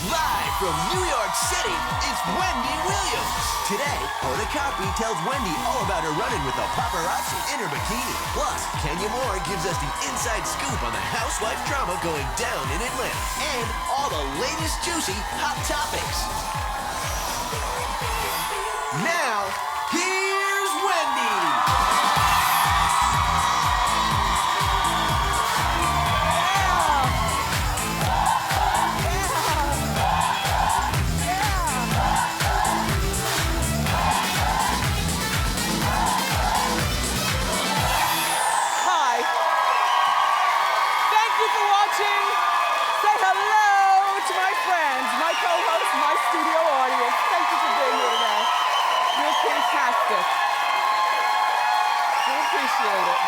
Live from New York City, it's Wendy Williams. Today, Hoda Kotb tells Wendy all about her run-in with the paparazzi in her bikini. Plus, Kenya Moore gives us the inside scoop on the housewife drama going down in Atlanta. And all the latest juicy hot topics. Now, here's Wendy. Fantastic. I appreciate it.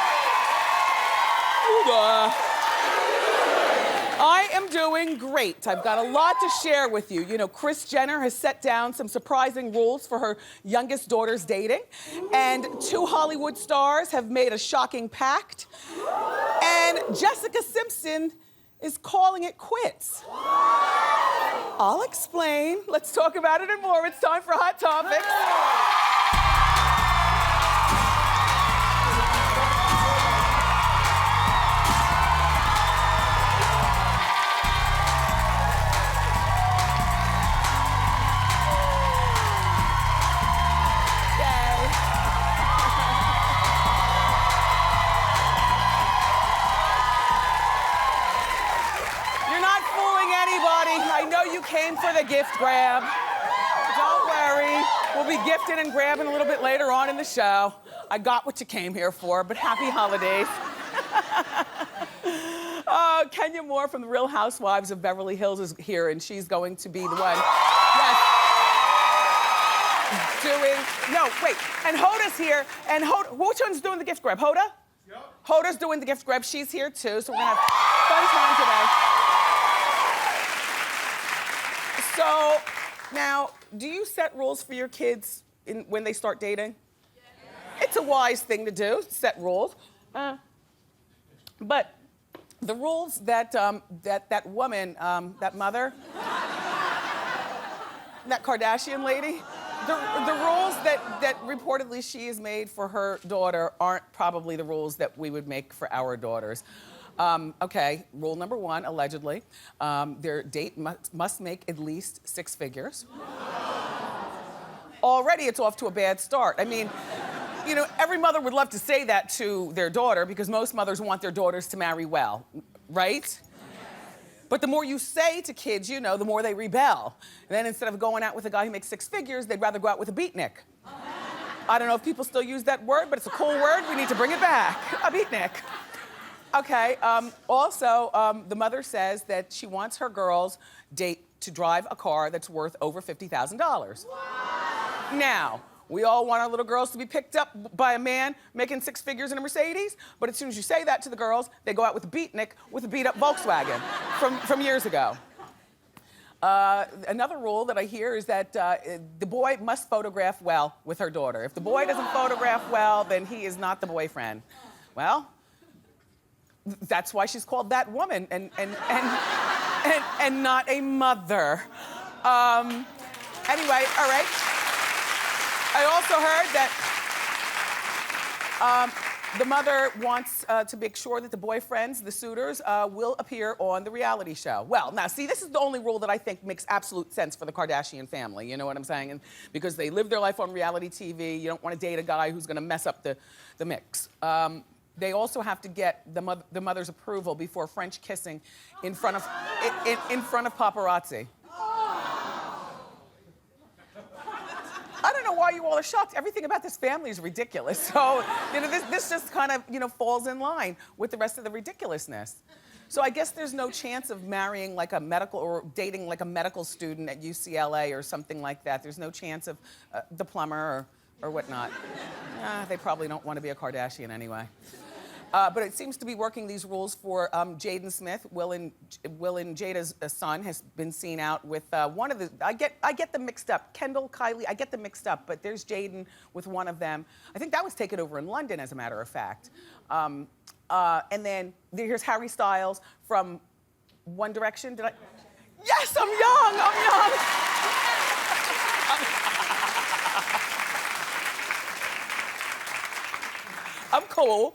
I am doing great. I've got a lot to share with you. You know, Kris Jenner has set down some surprising rules for her youngest daughter's dating. And 2 Hollywood stars have made a shocking pact. And Jessica Simpson is calling it quits. I'll explain. Let's talk about it and more. It's time for Hot Topics. I know you came for the gift grab. Don't worry. We'll be gifting and grabbing a little bit later on in the show. I got what you came here for, but happy holidays. Kenya Moore from the Real Housewives of Beverly Hills is here, and she's going to be the one. Yes. No, wait. And Hoda's here. And Hoda, which one's doing the gift grab? Hoda? Yep. Hoda's doing the gift grab. She's here too, so we're gonna have fun time today. So, now, do you set rules for your kids when they start dating? Yes. It's a wise thing to do, set rules. But the rules that that woman, that mother, that Kardashian lady, the rules that reportedly she has made for her daughter aren't probably the rules that we would make for our daughters. Okay, rule number 1, allegedly, their date must make at least 6 figures. Already it's off to a bad start. I mean, you know, every mother would love to say that to their daughter because most mothers want their daughters to marry well, right? But the more you say to kids, you know, the more they rebel. And then instead of going out with a guy who makes 6 figures, they'd rather go out with a beatnik. I don't know if people still use that word, but it's a cool word. We need to bring it back. A beatnik. Okay, also, the mother says that she wants her girls' date to drive a car that's worth over $50,000. Wow. Now, we all want our little girls to be picked up by a man making 6 figures in a Mercedes, but as soon as you say that to the girls, they go out with a beatnik with a beat-up Volkswagen from years ago. Another rule that I hear is that the boy must photograph well with her daughter. If the boy doesn't photograph well, then he is not the boyfriend. Well, that's why she's called that woman and not a mother. Anyway, all right. I also heard that the mother wants to make sure that the boyfriends, the suitors, will appear on the reality show. Well, now, see, this is the only rule that I think makes absolute sense for the Kardashian family, you know what I'm saying? And because they live their life on reality TV, you don't want to date a guy who's gonna mess up the mix. They also have to get the mother's approval before French kissing in front of paparazzi. I don't know why you all are shocked. Everything about this family is ridiculous. So, you know, this just kind of, you know, falls in line with the rest of the ridiculousness. So I guess there's no chance of marrying like a medical or dating like a medical student at UCLA or something like that. There's no chance of the plumber or whatnot. They probably don't want to be a Kardashian anyway. But it seems to be working these rules for Jaden Smith. Will and Jada's son has been seen out with one of the, I get them mixed up. Kendall, Kylie, I get them mixed up, but there's Jaden with one of them. I think that was taken over in London, as a matter of fact. And then here's Harry Styles from One Direction. Yes, I'm young, I'm young. I'm cool.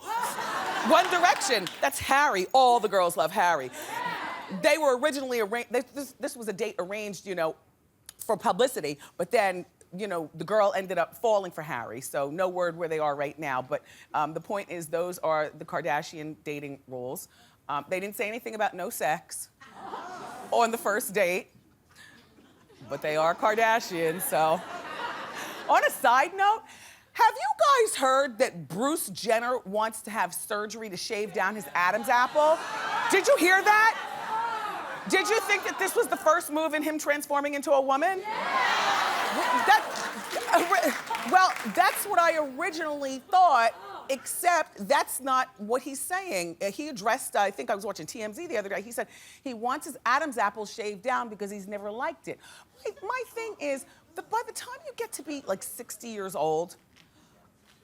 One Direction, that's Harry. All the girls love Harry. They were originally arranged, this was a date arranged, you know, for publicity, but then, you know, the girl ended up falling for Harry, so no word where they are right now. But the point is, those are the Kardashian dating rules. They didn't say anything about no sex on the first date, but they are Kardashians, so. On a side note, have you guys heard that Bruce Jenner wants to have surgery to shave down his Adam's apple? Did you hear that? Did you think that this was the first move in him transforming into a woman? Well, that's what I originally thought, except that's not what he's saying. He addressed, I think I was watching TMZ the other day, he said he wants his Adam's apple shaved down because he's never liked it. My thing is, by the time you get to be like 60 years old,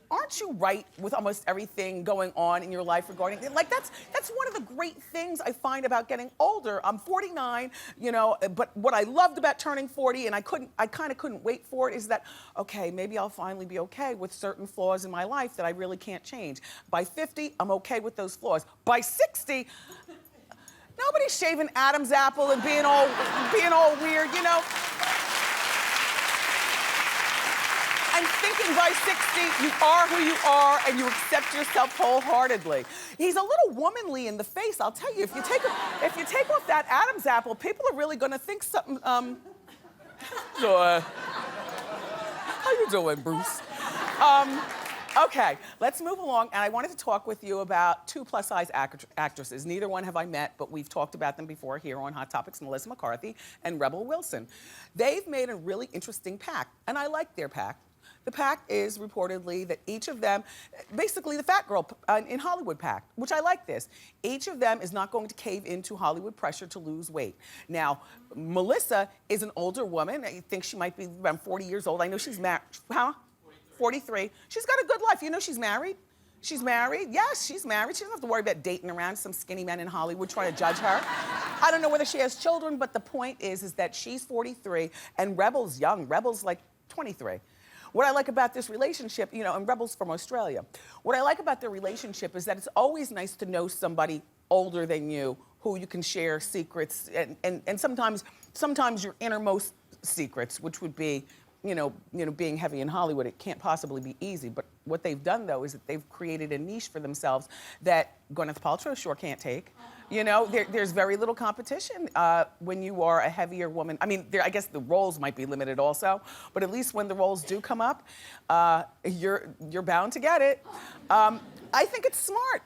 aren't you right with almost everything going on in your life regarding, like that's one of the great things I find about getting older. I'm 49, you know, but what I loved about turning 40, and I kind of couldn't wait for it, is that, okay, maybe I'll finally be okay with certain flaws in my life that I really can't change. By 50, I'm okay with those flaws. By 60, nobody's shaving Adam's apple and being all weird, you know? I'm thinking by 60, you are who you are and you accept yourself wholeheartedly. He's a little womanly in the face, I'll tell you. If you take off that Adam's apple, people are really gonna think something, so, how you doing, Bruce? Okay, let's move along, and I wanted to talk with you about two plus-size actresses. Neither one have I met, but we've talked about them before here on Hot Topics, Melissa McCarthy and Rebel Wilson. They've made a really interesting pact, and I like their pact. The pact is reportedly that each of them, basically the fat girl in Hollywood pact, which I like this. Each of them is not going to cave into Hollywood pressure to lose weight. Now, Melissa is an older woman. I think she might be around 40 years old. I know she's married, huh? 43. She's got a good life. You know she's married? She's married? Yes, she's married. She doesn't have to worry about dating around some skinny men in Hollywood trying to judge her. I don't know whether she has children, but the point is that she's 43 and Rebel's young. Rebel's like 23. What I like about this relationship, you know, and Rebel's from Australia. What I like about their relationship is that it's always nice to know somebody older than you who you can share secrets and sometimes your innermost secrets, which would be, you know, being heavy in Hollywood. It can't possibly be easy. But what they've done, though, is that they've created a niche for themselves that Gwyneth Paltrow sure can't take. You know, there's very little competition when you are a heavier woman. I mean, I guess the roles might be limited also, but at least when the roles do come up, you're bound to get it. I think it's smart.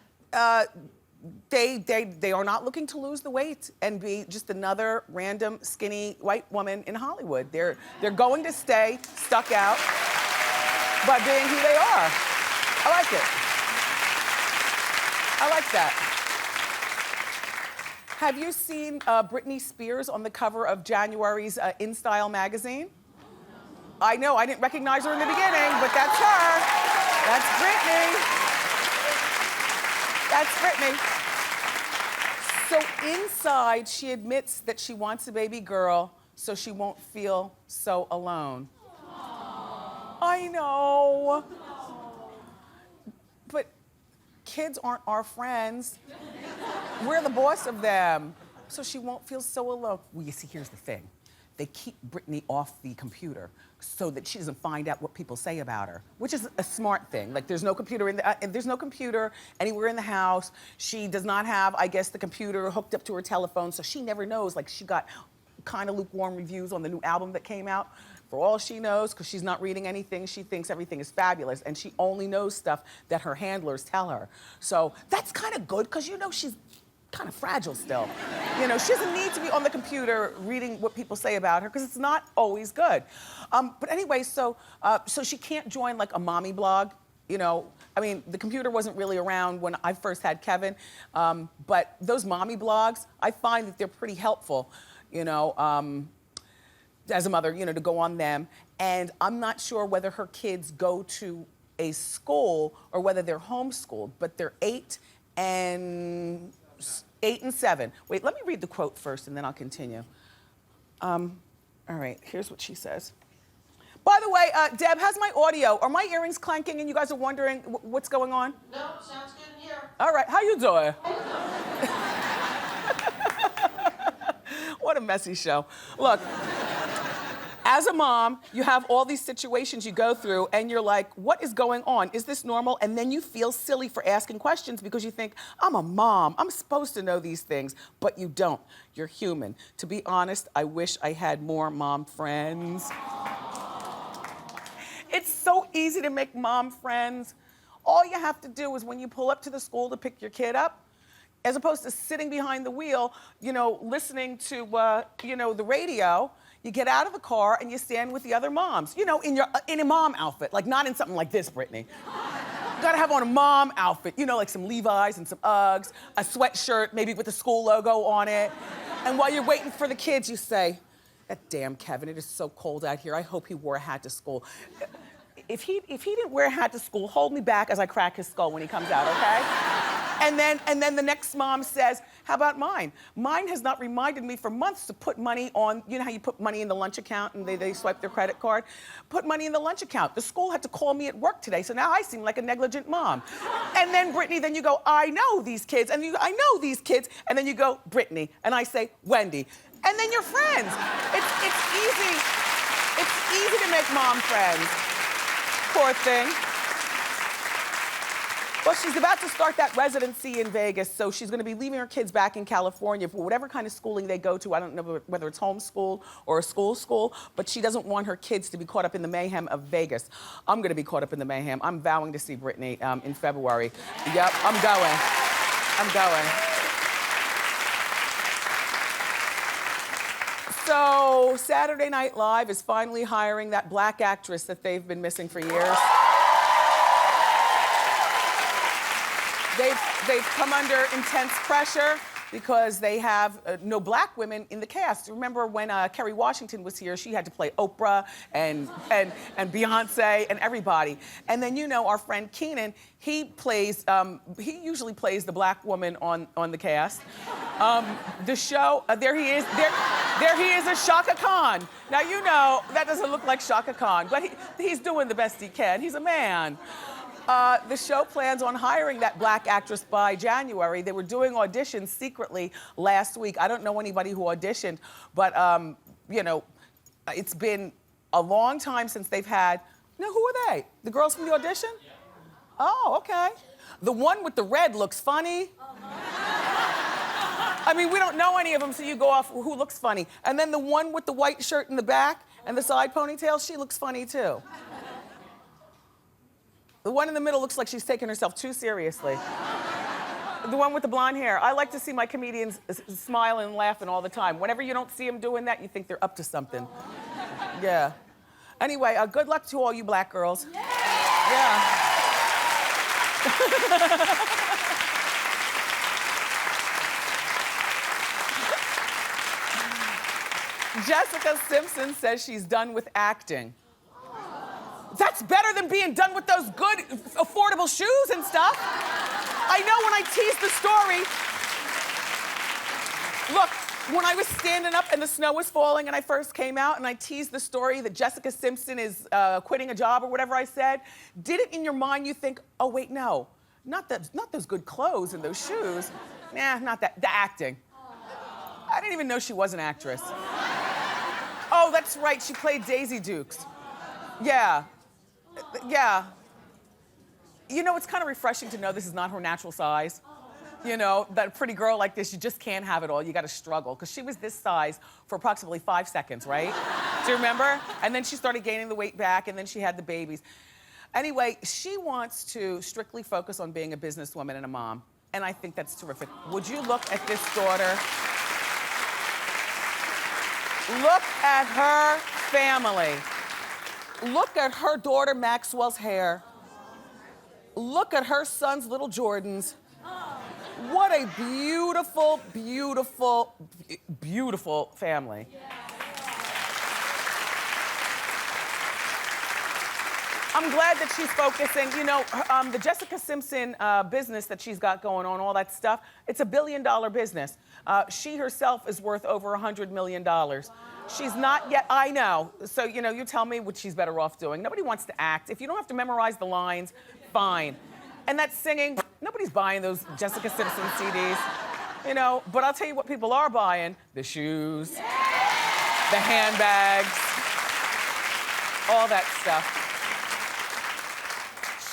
They are not looking to lose the weight and be just another random skinny white woman in Hollywood. They're going to stay stuck out by being who they are. I like it. I like that. Have you seen Britney Spears on the cover of January's InStyle magazine? I know, I didn't recognize her in the beginning, but that's her. That's Britney. That's Britney. So inside, she admits that she wants a baby girl so she won't feel so alone. I know. But kids aren't our friends. We're the boss of them. So she won't feel so alone. Well, you see, here's the thing. They keep Britney off the computer so that she doesn't find out what people say about her, which is a smart thing. Like, there's no computer there's no computer anywhere in the house. She does not have, I guess, the computer hooked up to her telephone, so she never knows. Like, she got kind of lukewarm reviews on the new album that came out. For all she knows, because she's not reading anything, she thinks everything is fabulous, and she only knows stuff that her handlers tell her. So that's kind of good, because you know she's kind of fragile still. You know, she doesn't need to be on the computer reading what people say about her, because it's not always good. But anyway, so she can't join like a mommy blog. You know, I mean, the computer wasn't really around when I first had Kevin, but those mommy blogs, I find that they're pretty helpful, you know, as a mother, you know, to go on them. And I'm not sure whether her kids go to a school or whether they're homeschooled, but they're 8 and 7. Wait, let me read the quote first and then I'll continue. All right, here's what she says. By the way, Deb, how's my audio? Are my earrings clanking and you guys are wondering what's going on? No, sounds good in here. All right, how you doing? What a messy show. Look, as a mom, you have all these situations you go through and you're like, what is going on? Is this normal? And then you feel silly for asking questions because you think, I'm a mom, I'm supposed to know these things, but you don't. You're human. To be honest, I wish I had more mom friends. It's so easy to make mom friends. All you have to do is when you pull up to the school to pick your kid up, as opposed to sitting behind the wheel, listening to, the radio, you get out of the car and you stand with the other moms, in a mom outfit, like not in something like this, Britney. You gotta have on a mom outfit, like some Levi's and some Uggs, a sweatshirt, maybe with the school logo on it. And while you're waiting for the kids, you say, that damn Kevin, it is so cold out here. I hope he wore a hat to school. If he didn't wear a hat to school, hold me back as I crack his skull when he comes out, okay? And then the next mom says, how about mine? Mine has not reminded me for months to put money on, you know how you put money in the lunch account and they swipe their credit card? Put money in the lunch account. The school had to call me at work today, so now I seem like a negligent mom. And then Brittany, then you go, I know these kids, and I know these kids, and then you go, Brittany, and I say, Wendy. And then you're friends. It's easy. It's easy to make mom friends. Poor thing. Well, she's about to start that residency in Vegas, so she's gonna be leaving her kids back in California for whatever kind of schooling they go to. I don't know whether it's homeschool or a school, but she doesn't want her kids to be caught up in the mayhem of Vegas. I'm gonna be caught up in the mayhem. I'm vowing to see Britney in February. Yep, I'm going. I'm going. So Saturday Night Live is finally hiring that black actress that they've been missing for years. They've come under intense pressure because they have no black women in the cast. Remember when Kerry Washington was here, she had to play Oprah and Beyonce and everybody. And then our friend Keenan, he usually plays the black woman on the cast. The show, there he is as Shaka Khan. Now that doesn't look like Shaka Khan, but he's doing the best he can. He's a man. The show plans on hiring that black actress by January. They were doing auditions secretly last week. I don't know anybody who auditioned, but it's been a long time since they've had. Now, who are they? The girls from the audition? Yeah. Oh, okay. The one with the red looks funny. I mean, we don't know any of them, so you go off who looks funny. And then the one with the white shirt in the back and the side ponytail, she looks funny too. The one in the middle looks like she's taking herself too seriously. The one with the blonde hair. I like to see my comedians smiling and laughing all the time. Whenever you don't see them doing that, you think they're up to something. Yeah. Anyway, good luck to all you black girls. Yeah. Jessica Simpson says she's done with acting. That's better than being done with those good, affordable shoes and stuff. I know when I teased the story. Look, when I was standing up and the snow was falling and I first came out and I teased the story that Jessica Simpson is quitting a job or whatever I said, did it in your mind you think, oh wait, no, not those good clothes and those shoes. Nah, not that, the acting. I didn't even know she was an actress. Oh, that's right, she played Daisy Dukes. Yeah. Yeah. It's kind of refreshing to know this is not her natural size. That pretty girl like this, you just can't have it all. You gotta struggle. Because she was this size for approximately 5 seconds, right? Do you remember? And then she started gaining the weight back, and then she had the babies. Anyway, she wants to strictly focus on being a businesswoman and a mom. And I think that's terrific. Would you look at this daughter? Look at her family. Look at her daughter Maxwell's hair. Look at her son's little Jordans. What a beautiful, beautiful, beautiful family. I'm glad that she's focusing. You know, the Jessica Simpson business that she's got going on, all that stuff, it's a $1 billion business. She herself is worth over $100 million. Wow. She's not yet, I know. So, you know, you tell me what she's better off doing. Nobody wants to act. If you don't have to memorize the lines, fine. And that singing, nobody's buying those Jessica Simpson CDs. You know, but I'll tell you what people are buying: the shoes, the handbags, all that stuff.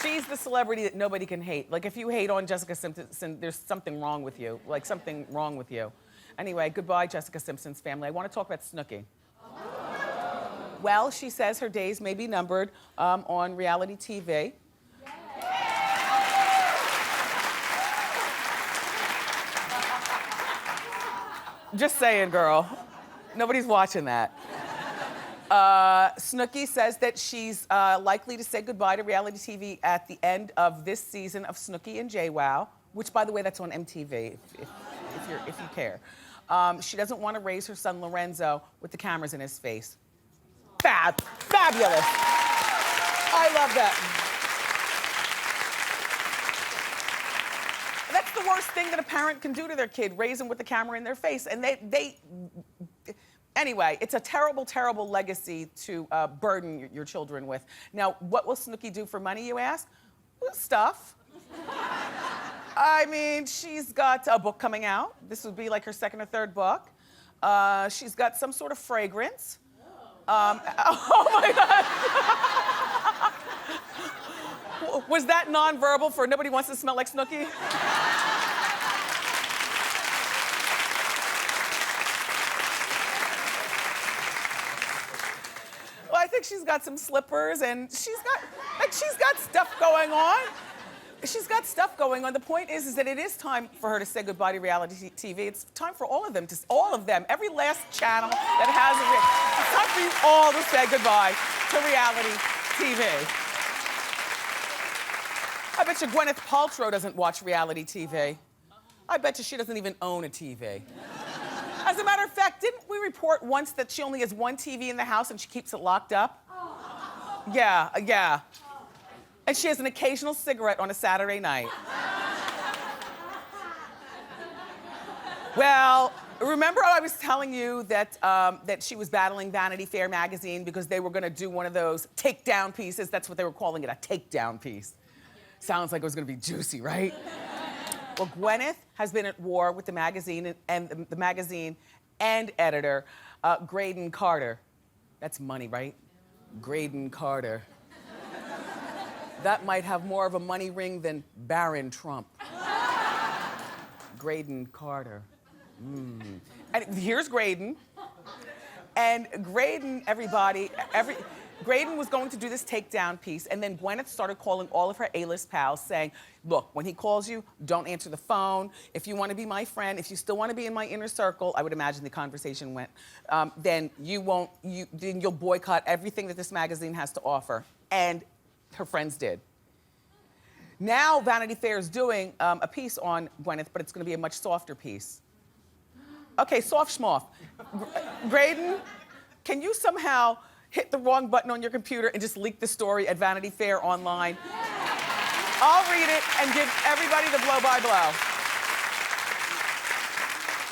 She's the celebrity that nobody can hate. Like, if you hate on Jessica Simpson, there's something wrong with you. Like, something wrong with you. Anyway, goodbye, Jessica Simpson's family. I want to talk about Snooki. Well, she says her days may be numbered on reality TV. Just saying, girl. Nobody's watching that. Snooki says that she's likely to say goodbye to reality TV at the end of this season of Snooki and JWoww, which, by the way, that's on MTV, if you care. She doesn't want to raise her son Lorenzo with the cameras in his face. Fabulous. I love that. That's the worst thing that a parent can do to their kid, raise them with the camera in their face. And anyway, it's a terrible, terrible legacy to burden your children with. Now, what will Snooki do for money, you ask? Well, stuff. I mean, she's got a book coming out. This would be like her second or third book. She's got some sort of fragrance. Oh my God. Was that nonverbal for nobody wants to smell like Snooki? Well, I think she's got some slippers and she's got stuff going on. She's got stuff going on. The point is that it is time for her to say goodbye to reality TV. It's time for all of them, every last channel that has it's time for you all to say goodbye to reality TV. I bet you Gwyneth Paltrow doesn't watch reality TV. I bet you she doesn't even own a TV. As a matter of fact, didn't we report once that she only has one TV in the house and she keeps it locked up? Yeah. And she has an occasional cigarette on a Saturday night. Well, remember how I was telling you that that she was battling Vanity Fair magazine because they were gonna do one of those takedown pieces? That's what they were calling it, a takedown piece. Sounds like it was gonna be juicy, right? Well, Gwyneth has been at war with the magazine and the magazine and editor, Graydon Carter. That's money, right? Graydon Carter. That might have more of a money ring than Baron Trump. Graydon Carter. And here's Graydon. And Graydon, Graydon was going to do this takedown piece, and then Gwyneth started calling all of her A-list pals saying, look, when he calls you, don't answer the phone. If you want to be my friend, if you still want to be in my inner circle, I would imagine the conversation went, then you'll boycott everything that this magazine has to offer. And her friends did. Now Vanity Fair is doing a piece on Gwyneth, but it's gonna be a much softer piece. Okay, soft schmoff. Graydon, can you somehow hit the wrong button on your computer and just leak the story at Vanity Fair online? I'll read it and give everybody the blow-by-blow.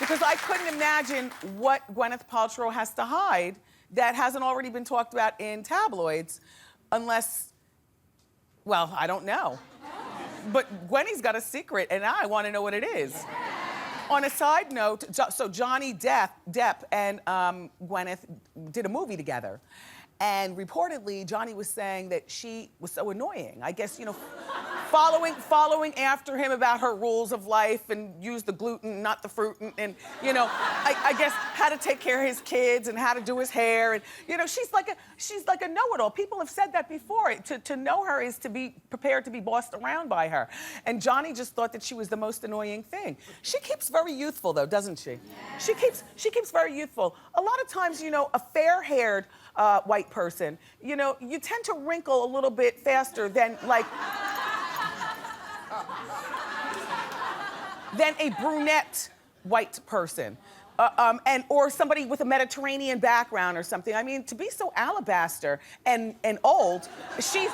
Because I couldn't imagine what Gwyneth Paltrow has to hide that hasn't already been talked about in tabloids, unless, well, I don't know. But Gwenny's got a secret, and I want to know what it is. On a side note, so Johnny Depp and Gwyneth did a movie together. And reportedly, Johnny was saying that she was so annoying. I guess, you know, following after him about her rules of life and use the gluten, not the fruit, and you know, I guess how to take care of his kids and how to do his hair, and you know, she's like a know-it-all. People have said that before. To know her is to be prepared to be bossed around by her. And Johnny just thought that she was the most annoying thing. She keeps very youthful, though, doesn't she? Yeah. She keeps very youthful. A lot of times, you know, a fair-haired white person, you know, you tend to wrinkle a little bit faster than than a brunette white person. or somebody with a Mediterranean background or something. I mean, to be so alabaster and old, she's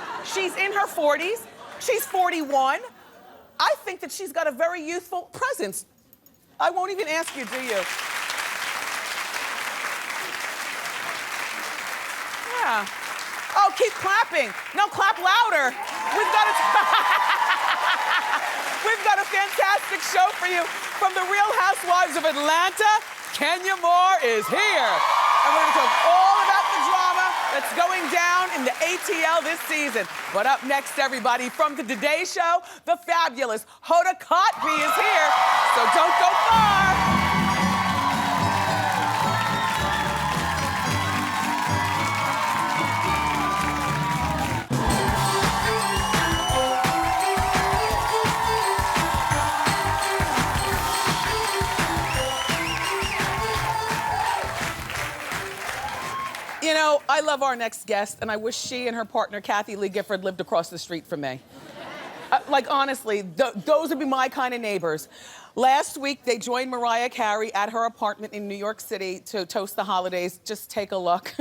in her 40s, she's 41. I think that she's got a very youthful presence. I won't even ask you, do you? Yeah. Oh, keep clapping. No, clap louder. We've got a fantastic show for you from the Real Housewives of Atlanta. Kenya Moore is here. And we're gonna talk all about the drama that's going down in the ATL this season. But up next, everybody, from the Today Show, the fabulous Hoda Kotb is here. So don't go far. You know, I love our next guest, and I wish she and her partner, Kathie Lee Gifford, lived across the street from me. Like, honestly, those would be my kind of neighbors. Last week, they joined Mariah Carey at her apartment in New York City to toast the holidays. Just take a look.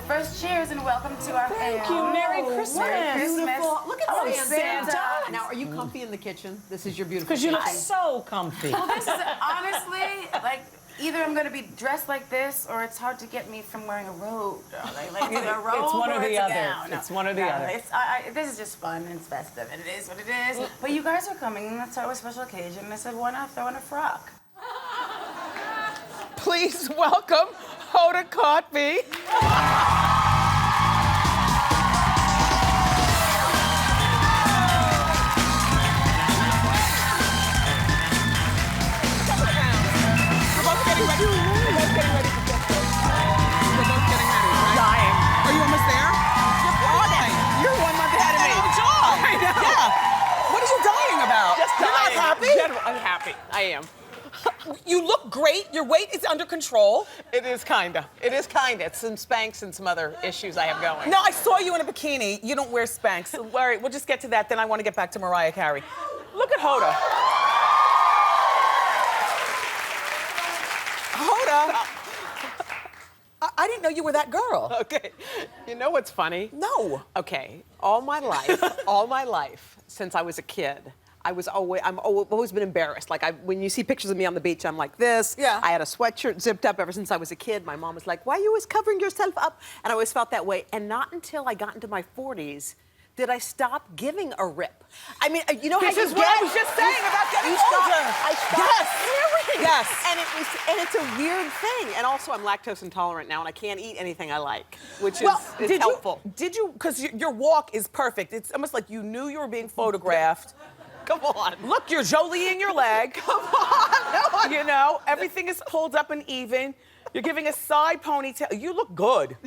First, cheers and welcome to our Thank you. Merry Christmas. Merry Christmas. Look at Santa. Now, are you comfy in the kitchen? This is your beautiful Because you look kitchen. so comfy. Well, this is honestly, like, either I'm gonna be dressed like this or it's hard to get me from wearing a robe. Like a robe It's one or the a other. gown. It's one or the other. This is just fun and it's festive and it is what it is. But you guys are coming and that's our special occasion and I said, why not throw in a frock? Please welcome Hoda Kotb. I'm happy. I am. You look great. Your weight is under control. It is kinda. It's some Spanx and some other issues I have going. No, I saw you in a bikini. You don't wear Spanx. So, all right, we'll just get to that. Then I want to get back to Mariah Carey. Look at Hoda. Hoda. I didn't know you were that girl. Okay. You know what's funny? No. Okay. All my life, since I was a kid, I've always been embarrassed. Like when you see pictures of me on the beach, I'm like this. Yeah. I had a sweatshirt zipped up ever since I was a kid. My mom was like, "Why are you always covering yourself up?" And I always felt that way. And not until I got into my 40s did I stop giving a rip. I mean, you know how This you is what I was just saying about getting older. I stopped caring. Yes. And it's a weird thing. And also, I'm lactose intolerant now, and I can't eat anything I like, which Well, is helpful. Did you? Because your walk is perfect. It's almost like you knew you were being photographed. Come on. Look, you're Jolieing your leg. Come on. No, You know, everything is pulled up and even. You're giving a side ponytail. You look good.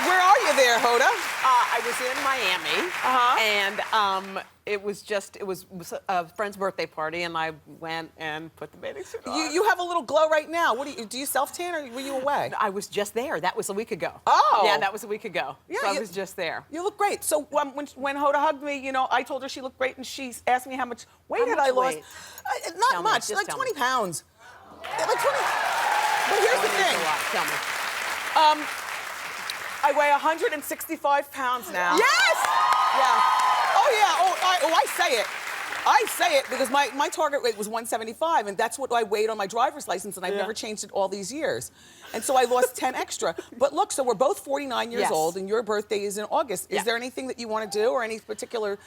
Where are you there, Hoda? I was in Miami, and it was a friend's birthday party, and I went and put the bathing suit on. You have a little glow right now. What do you self-tan or were you away? I was just there. That was a week ago. Oh. Yeah, that was a week ago. Yeah, so I was just there. You look great. So when Hoda hugged me, you know, I told her she looked great, and she asked me how much weight had I lost. weight? Not Tell me, much, just like tell 20 me. pounds. Like 20. But here's the thing. Tell me. I weigh 165 pounds now. Yes! Yeah. Oh, yeah. I say it. I say it because my target weight was 175, and that's what I weighed on my driver's license, and I've never changed it all these years. And so I lost 10 extra. But look, so we're both 49 years Yes. old, and your birthday is in August. Is Yeah. there anything that you want to do or any particular...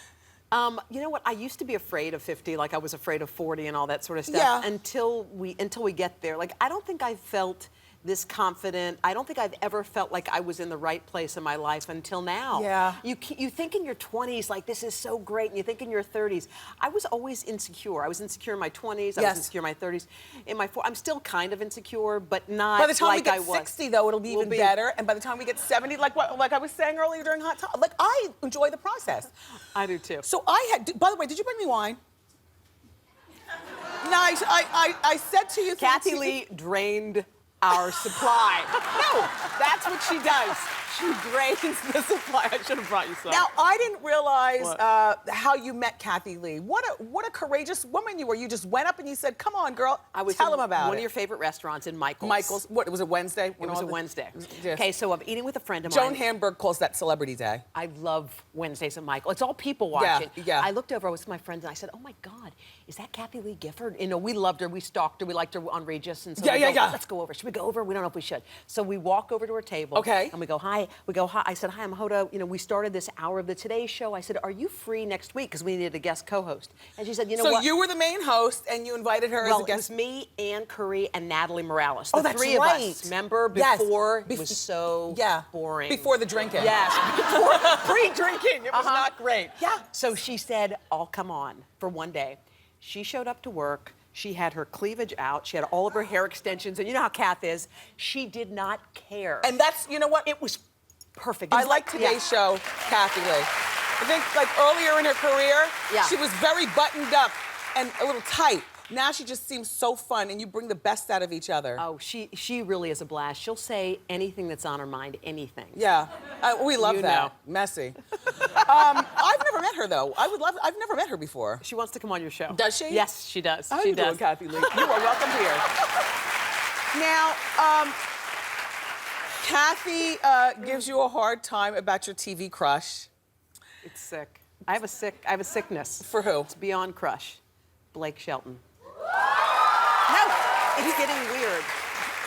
You know what? I used to be afraid of 50, like I was afraid of 40 and all that sort of stuff. Yeah. Until we get there. Like, I don't think I felt this confident. I don't think I've ever felt like I was in the right place in my life until now. Yeah. You think in your 20s, like, this is so great, and you think in your 30s. I was always insecure. I was insecure in my 20s. I Yes. was insecure in my 30s. In my I'm still kind of insecure, but not By the time like we get I was. 60, though, it'll be even better. And by the time we get 70, like I was saying earlier during Hot Topic, like, I enjoy the process. I do, too. So by the way, did you bring me wine? No, I said to you... Kathie Lee drained our supply. No, that's what she does. She drains the supply. I should have brought you some. Now, I didn't realize What? how you met Kathy Lee. What a courageous woman you were. You just went up and you said, come on, girl, tell them about it. one of your favorite restaurants in Michael's. Michael's, what, was it Wednesday? It was a Wednesday. Yes. Okay, so I'm eating with a friend of Joan mine. Hamburg calls that Celebrity Day. I love Wednesdays at Michael. It's all people watching. Yeah. I looked over, I was with my friends, and I said, oh my God, is that Kathy Lee Gifford? You know, we loved her, we stalked her, we liked her on Regis, and so we go, let's go over. Should we go over? We don't know if we should. So we walk over to her table. Okay. And we go, hi. We go, hi. I said, hi, I'm Hoda. You know, we started this hour of the Today Show. I said, are you free next week? Because we needed a guest co-host. And she said, you know what? So you were the main host, and you invited her as a guest? Well, it was me, Ann Curry, and Natalie Morales. Oh, The that's three of right. us. Remember? Yes. Before, it was so boring. Before the drinking. Yes. Pre-drinking. It was not great. Yeah. So she said, I'll come on for one day. She showed up to work. She had her cleavage out. She had all of her hair extensions. And you know how Kath is. She did not care. And that's, you know what? It was perfect. I like today's show, Kathy Lee. I think like earlier in her career, she was very buttoned up and a little tight. Now she just seems so fun, and you bring the best out of each other. Oh, she really is a blast. She'll say anything that's on her mind, anything. Yeah, we love that. know. Messy. I've never met her though. I've never met her before. She wants to come on your show. Does she? Yes, she does. How she you does. doing, Kathy Lee? You are welcome here. Now, Kathy gives you a hard time about your TV crush. It's sick. I have a sickness. For who? It's beyond crush. Blake Shelton. No, it's getting weird.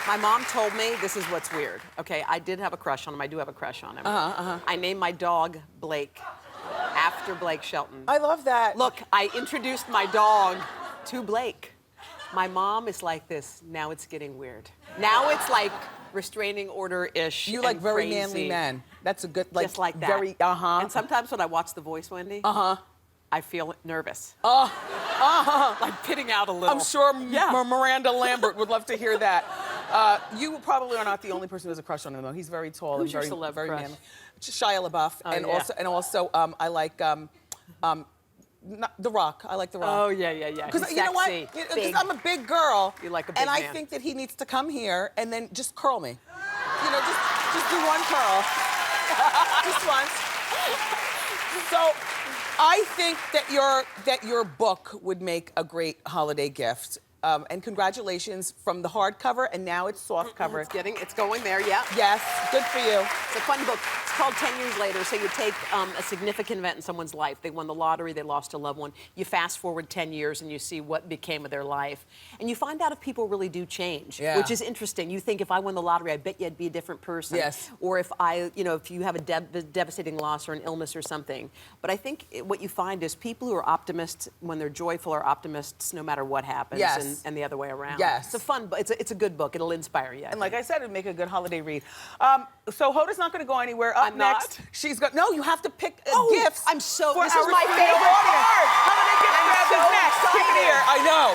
My mom told me this is what's weird. Okay, I did have a crush on him. I do have a crush on him. I named my dog Blake after Blake Shelton. I love that. Look, I introduced my dog to Blake. My mom is like this. Now it's getting weird. Now it's like restraining order-ish. You like very crazy. manly men. That's a good, like, Just like that. very, And sometimes when I watch The Voice, Wendy, I feel nervous. Like pitting out a little. I'm sure Miranda Lambert would love to hear that. You probably are not the only person who has a crush on him, though. He's very tall Who's your and celeb very crush? manly. Shia LaBeouf, and also I like The Rock. I like The Rock. Oh yeah. Because you know what? Because I'm a big girl. You like a big and I man. think that he needs to come here and then just curl me. You know, just do one curl, just once. So. I think that your book would make a great holiday gift. And congratulations from the hardcover, and now it's soft cover. It's going there, yeah. Yes, good for you. It's a fun book. It's called 10 Years Later. So you take a significant event in someone's life. They won the lottery, they lost a loved one. You fast forward 10 years and you see what became of their life. And you find out if people really do change, which is interesting. You think if I won the lottery, I bet you I'd be a different person. Yes. Or if if you have a devastating loss or an illness or something. But I think what you find is people who are optimists, when they're joyful, are optimists no matter what happens. Yes. And the other way around. Yes. It's a fun book. It's a good book. It'll inspire you. And like I said, it'd make a good holiday read. So Hoda's not going to go anywhere. Up I'm not? next, she's got. No, you have to pick gifts. I'm so. For This our is my studio favorite audience. part. Holiday gift I'm grab so is next. Keep it excited. here. I know.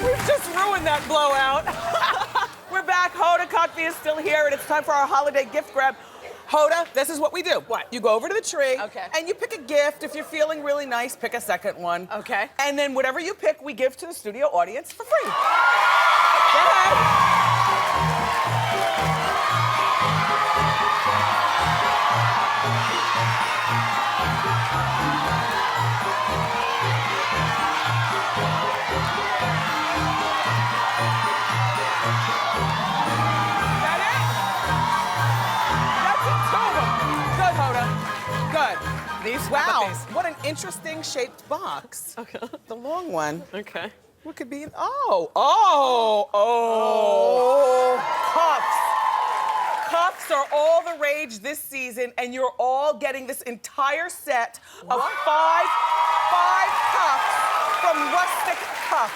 We've just ruined that blowout. We're back. Hoda Kotb is still here, and it's time for our holiday gift grab. Hoda, this is what we do. What? You go over to the tree, and you pick a gift. If you're feeling really nice, pick a second one. Okay. And then whatever you pick, we give to the studio audience for free. Go ahead. Wow, what an interesting shaped box. Okay. The long one. Okay. What could be in, cups. Cups are all the rage this season, and you're all getting this entire set of five cups from Rustic Cup.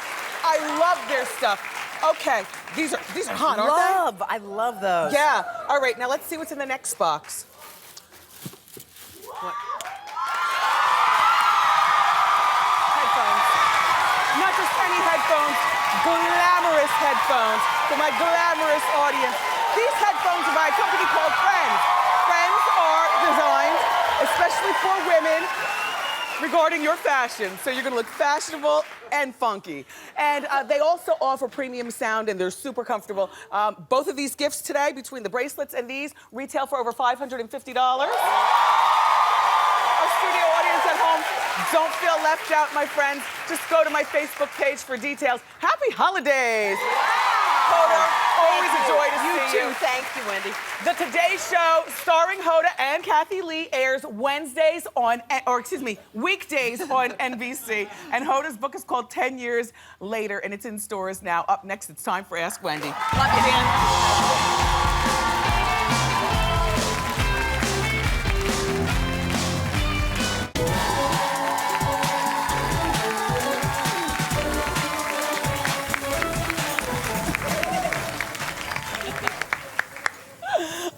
I love their stuff. Okay, these are hot, aren't they? I love those. Yeah. All right, now let's see what's in the next box. What? Headphones. Not just any headphones, glamorous headphones for my glamorous audience. These headphones are by a company called Friends. Friends are designed especially for women regarding your fashion. So you're gonna look fashionable and funky. And they also offer premium sound and they're super comfortable. Both of these gifts today, between the bracelets and these, retail for over $550. Our studio audience at home, don't feel left out, my friends. Just go to my Facebook page for details. Happy holidays. Hoda, always a joy to see you. You too. Thank you, Wendy. The Today Show, starring Hoda and Kathy Lee, airs weekdays on NBC. And Hoda's book is called 10 Years Later, and it's in stores now. Up next, it's time for Ask Wendy. Love you, Dan.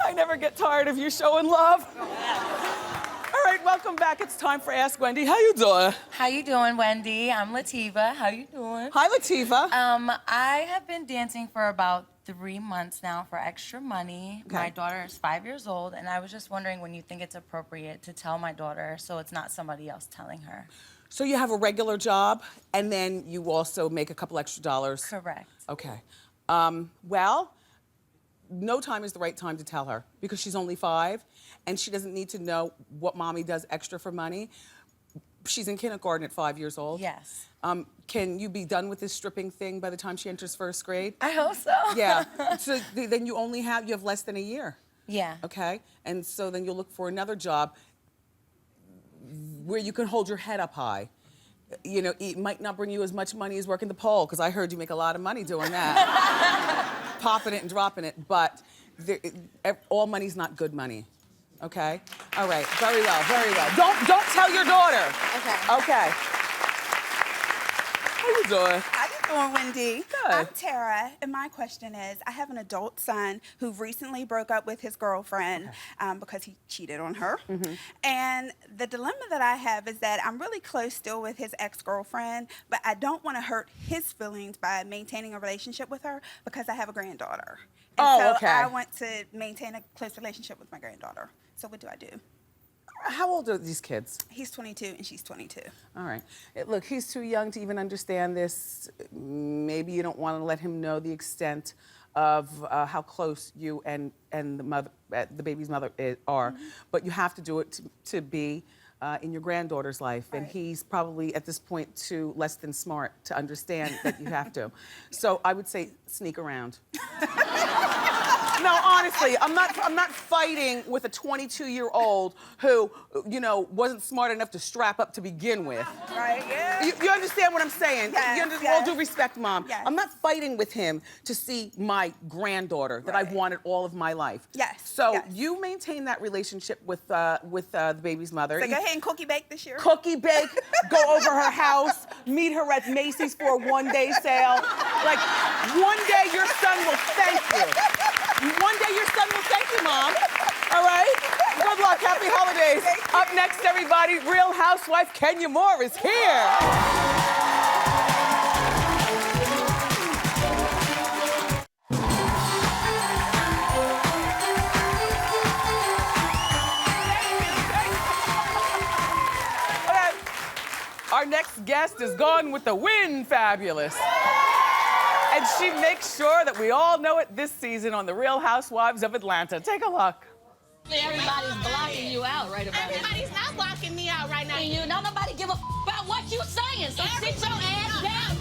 I never get tired of you showing love. All right, welcome back. It's time for Ask Wendy. How you doing? How you doing, Wendy? I'm Latifah. How you doing? Hi, Latifah. I have been dancing for about 3 months now for extra money. Okay. My daughter is 5 years old, and I was just wondering when you think it's appropriate to tell my daughter so it's not somebody else telling her. So you have a regular job, and then you also make a couple extra dollars? Correct. Okay. Well, no time is the right time to tell her because she's only 5 and she doesn't need to know what mommy does extra for money. She's in kindergarten at 5 years old. Yes. Can you be done with this stripping thing by the time she enters first grade? I hope so. Yeah. So then you have less than a year. Yeah. Okay? And so then you'll look for another job where you can hold your head up high. You know, it might not bring you as much money as working the pole, because I heard you make a lot of money doing that. Popping it and dropping it, but all money's not good money. Okay? All right, very well, very well. Don't tell your daughter. Okay. Okay. How you doing? How you doing, Wendy? Good. I'm Tara, and my question is, I have an adult son who recently broke up with his girlfriend because he cheated on her. Mm-hmm. And the dilemma that I have is that I'm really close still with his ex-girlfriend, but I don't want to hurt his feelings by maintaining a relationship with her because I have a granddaughter. And so okay. I want to maintain a close relationship with my granddaughter. So what do I do? How old are these kids? He's 22 and she's 22. All right. Look, he's too young to even understand this. Maybe you don't want to let him know the extent of how close you and the baby's mother are. Mm-hmm. But you have to do it to be in your granddaughter's life. Right. And he's probably, at this point, too less than smart to understand that you have to. So I would say sneak around. No, honestly, I'm not fighting with a 22-year-old who, you know, wasn't smart enough to strap up to begin with. Right, yeah. You understand what I'm saying? Yes, All due respect, Mom. Yes. I'm not fighting with him to see my granddaughter that I've wanted all of my life. Yes. So yes. you maintain that relationship with the baby's mother. So go ahead and cookie bake this year. Cookie bake, go over her house, meet her at Macy's for a one-day sale. Like, one day your son will thank you. One day your son will thank you, Mom. All right? Good luck. Happy holidays. Up next, everybody, Real Housewife Kenya Moore is here. Okay. Our next guest is gone with the wind, fabulous. And she makes sure that we all know it this season on The Real Housewives of Atlanta. Take a look. Everybody's blocking you out right about it. Everybody's not blocking me out right now. And you don't nobody give a about what you saying. So sit your ass down.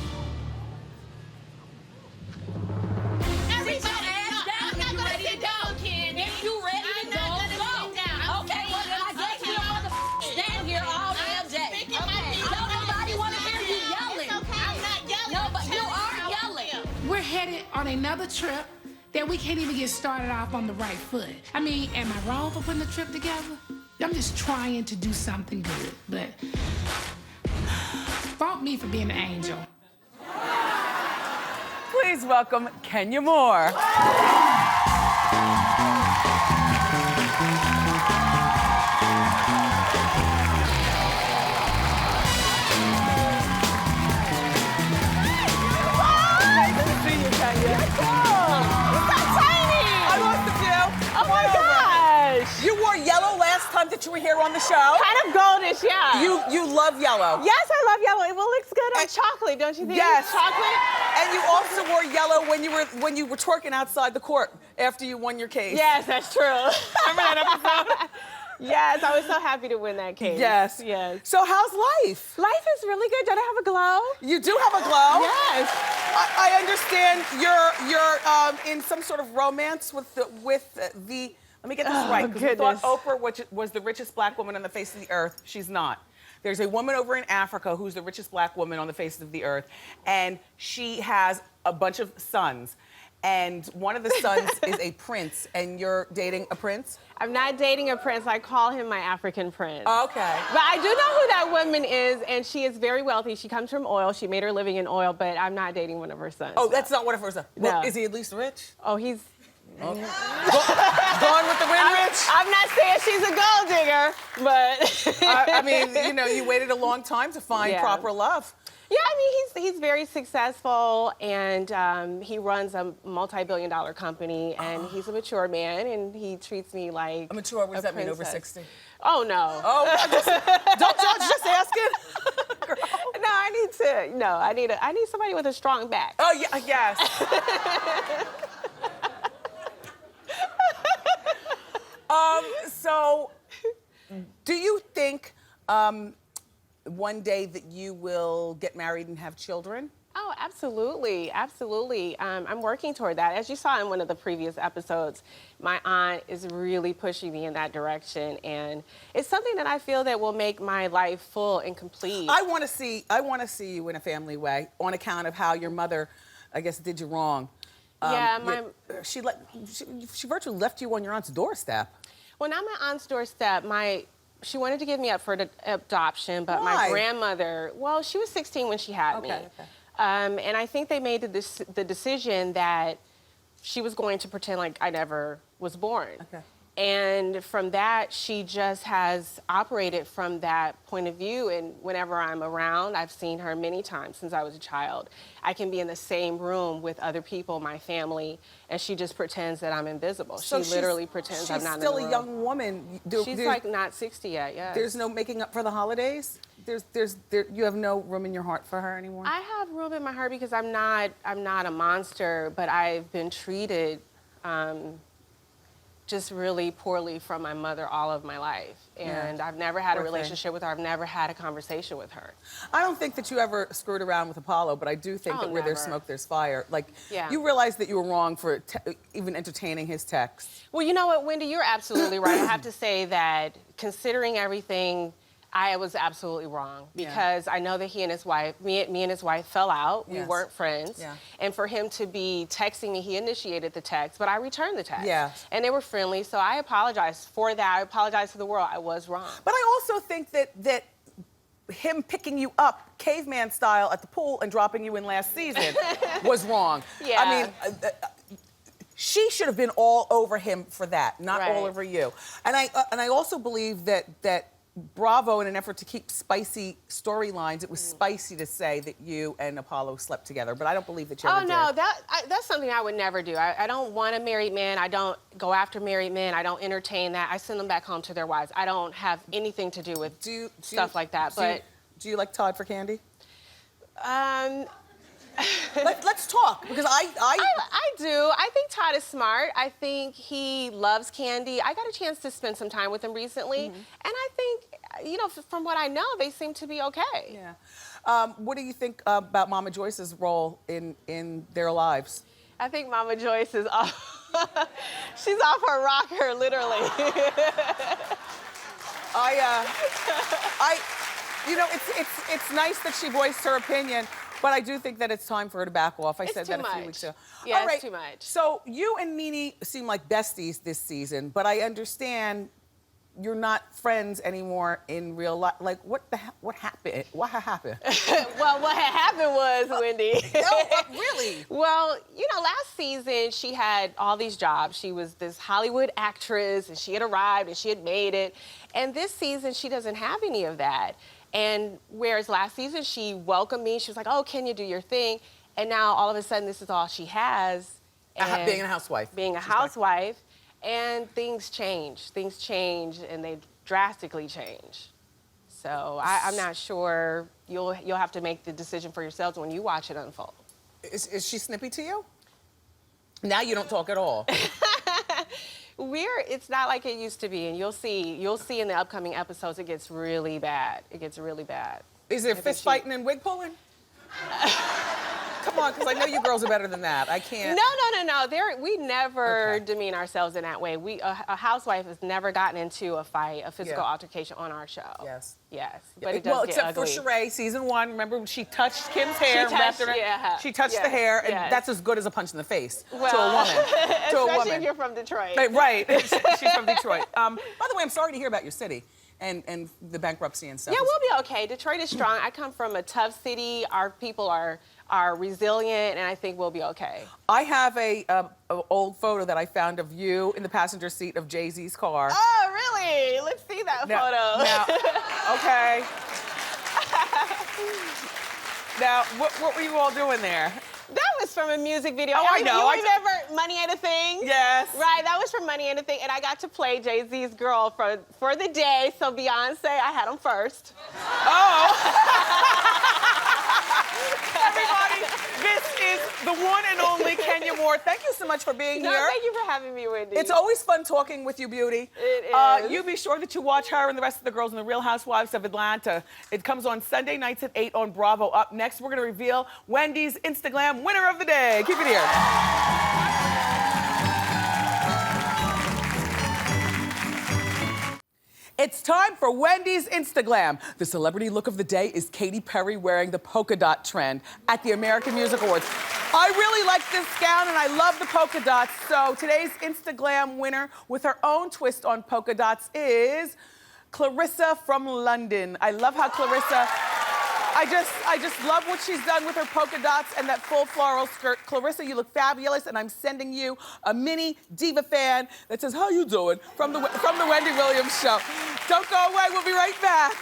Sit your ass down if you ready to go. If you ready to go, go. Okay, well then I guess you don't want to stand here all damn day. Okay. Don't nobody want to hear you yelling. I'm not yelling. No, but you are yelling. We're headed on another trip that we can't even get started off on the right foot. I mean, am I wrong for putting the trip together? I'm just trying to do something good, but fault me for being an angel. Please welcome Kenya Moore. Nice to see you, Kenya. You're so tiny. I featuring here on the show. Kind of goldish, yeah. You love yellow. Yes, I love yellow. It looks good on chocolate, don't you think? Yes. Chocolate. And you also wore yellow when you were twerking outside the court after you won your case. Yes, that's true. Remember that episode? Yes, I was so happy to win that case. Yes. Yes. So how's life? Life is really good. Don't I have a glow? You do have a glow? Yes. I understand you're in some sort of romance with the let me get this right, because we thought Oprah was the richest black woman on the face of the earth. She's not. There's a woman over in Africa who's the richest black woman on the face of the earth, and she has a bunch of sons. And one of the sons is a prince, and you're dating a prince? I'm not dating a prince. I call him my African prince. Okay. But I do know who that woman is, and she is very wealthy. She comes from oil. She made her living in oil, but I'm not dating one of her sons. Oh, that's not one of her sons. No. Well, is he at least rich? Oh, he's... Gone with the wind rich? I'm not saying she's a gold digger, but... I mean, you know, you waited a long time to find proper love. Yeah, I mean, he's very successful, and he runs a multi-billion-dollar company, and he's a mature man, and he treats me like a mature, what does that mean, over princess. 60? Oh, no. Oh, don't judge, just asking. No, I need somebody with a strong back. Oh, yeah, yes. So, do you think one day that you will get married and have children? Oh, absolutely, absolutely. I'm working toward that. As you saw in one of the previous episodes, my aunt is really pushing me in that direction, and it's something that I feel that will make my life full and complete. I want to see you in a family way, on account of how your mother, I guess, did you wrong. Yeah, she virtually left you on your aunt's doorstep. Well, not my aunt's doorstep. She wanted to give me up for adoption, but Why? my grandmother, well, she was 16 when she had me. Okay. And I think they made the decision that she was going to pretend like I never was born. Okay. And from that, she just has operated from that point of view. And whenever I'm around, I've seen her many times since I was a child. I can be in the same room with other people, my family, and she just pretends that I'm invisible. So she literally pretends I'm not in the room. She's still a young woman. She's like not 60 yet, yes. There's no making up for the holidays? You have no room in your heart for her anymore? I have room in my heart because I'm not a monster, but I've been treated just really poorly from my mother all of my life. And I've never had a relationship with her. I've never had a conversation with her. I don't think that you ever screwed around with Apollo, but I do think that where there's smoke, there's fire. Like, you realize that you were wrong for even entertaining his texts. Well, you know what, Wendy, you're absolutely right. I have to say that considering everything, I was absolutely wrong because I know that he and his wife, me and his wife fell out. We weren't friends. Yeah. And for him to be texting me, he initiated the text, but I returned the text. Yeah. And they were friendly, so I apologize for that. I apologize to the world. I was wrong. But I also think that him picking you up caveman style at the pool and dropping you in last season was wrong. Yeah. I mean, she should have been all over him for that, not all over you. And I also believe that Bravo, in an effort to keep spicy storylines, it was spicy to say that you and Apollo slept together, but I don't believe that you ever did. Oh, no, that's something I would never do. I don't want a married man. I don't go after married men. I don't entertain that. I send them back home to their wives. I don't have anything to do with stuff like that. Do you like Todd for candy? Let's talk, because I do. I think Todd is smart. I think he loves candy. I got a chance to spend some time with him recently, and I think, you know, from what I know, they seem to be okay. Yeah. What do you think about Mama Joyce's role in their lives? I think Mama Joyce is off. She's off her rocker, literally. You know, it's nice that she voiced her opinion. But I do think that it's time for her to back off. I said that a few weeks ago. Yeah, all right, it's too much. So you and Nene seem like besties this season, but I understand you're not friends anymore in real life. Like, what happened? What happened? Well, what had happened was, Wendy. Really? Well, you know, last season she had all these jobs. She was this Hollywood actress, and she had arrived, and she had made it. And this season, she doesn't have any of that. And whereas last season she welcomed me, she was like, oh, can you do your thing? And now all of a sudden this is all she has. And being a housewife. Being a housewife. And things change, and they drastically changed. So I'm not sure. You'll have to make the decision for yourselves when you watch it unfold. Is she snippy to you? Now you don't talk at all. It's not like it used to be, and you'll see in the upcoming episodes it gets really bad. It gets really bad. Is there fist fighting and wig pulling? Come on, because I know you girls are better than that. I can't. No. We never demean ourselves in that way. A housewife has never gotten into a fight, a physical altercation on our show. Yes. But it does get ugly. Except for Sheree, season 1. Remember she touched Kim's hair? She touched the hair, and that's as good as a punch in the face to a woman. Especially if you're from Detroit. Right. She's from Detroit. By the way, I'm sorry to hear about your city. And the bankruptcy and stuff. Yeah, we'll be okay. Detroit is strong. I come from a tough city. Our people are resilient, and I think we'll be okay. I have a old photo that I found of you in the passenger seat of Jay-Z's car. Oh, really? Let's see that photo. Okay. Now, what were you all doing there? That was from a music video. Oh, I know. You remember Money Ain't a Thing? Yes. Right, that was from Money Ain't a Thing, and I got to play Jay-Z's girl for the day, so Beyonce, I had him first. Oh! Everybody, this is the one and only Kenya Moore. Thank you so much for being here. Thank you for having me, Wendy. It's always fun talking with you, Beauty. It is. You be sure that you watch her and the rest of the girls in The Real Housewives of Atlanta. It comes on Sunday nights at 8 on Bravo. Up next, we're going to reveal Wendy's Instagram winner of the day. Keep it here. It's time for Wendy's Instagram. The celebrity look of the day is Katy Perry wearing the polka dot trend at the American Music Awards. I really like this gown and I love the polka dots. So today's Instagram winner with her own twist on polka dots is Clarissa from London. I love how Clarissa, I just love what she's done with her polka dots and that full floral skirt. Clarissa, you look fabulous, and I'm sending you a mini diva fan that says, "How you doing?" from the Wendy Williams Show. Don't go away. We'll be right back.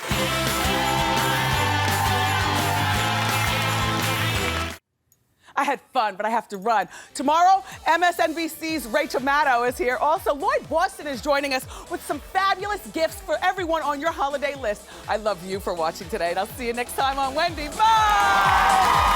I had fun, but I have to run. Tomorrow, MSNBC's Rachel Maddow is here. Also, Lloyd Boston is joining us with some fabulous gifts for everyone on your holiday list. I love you for watching today, and I'll see you next time on Wendy. Bye!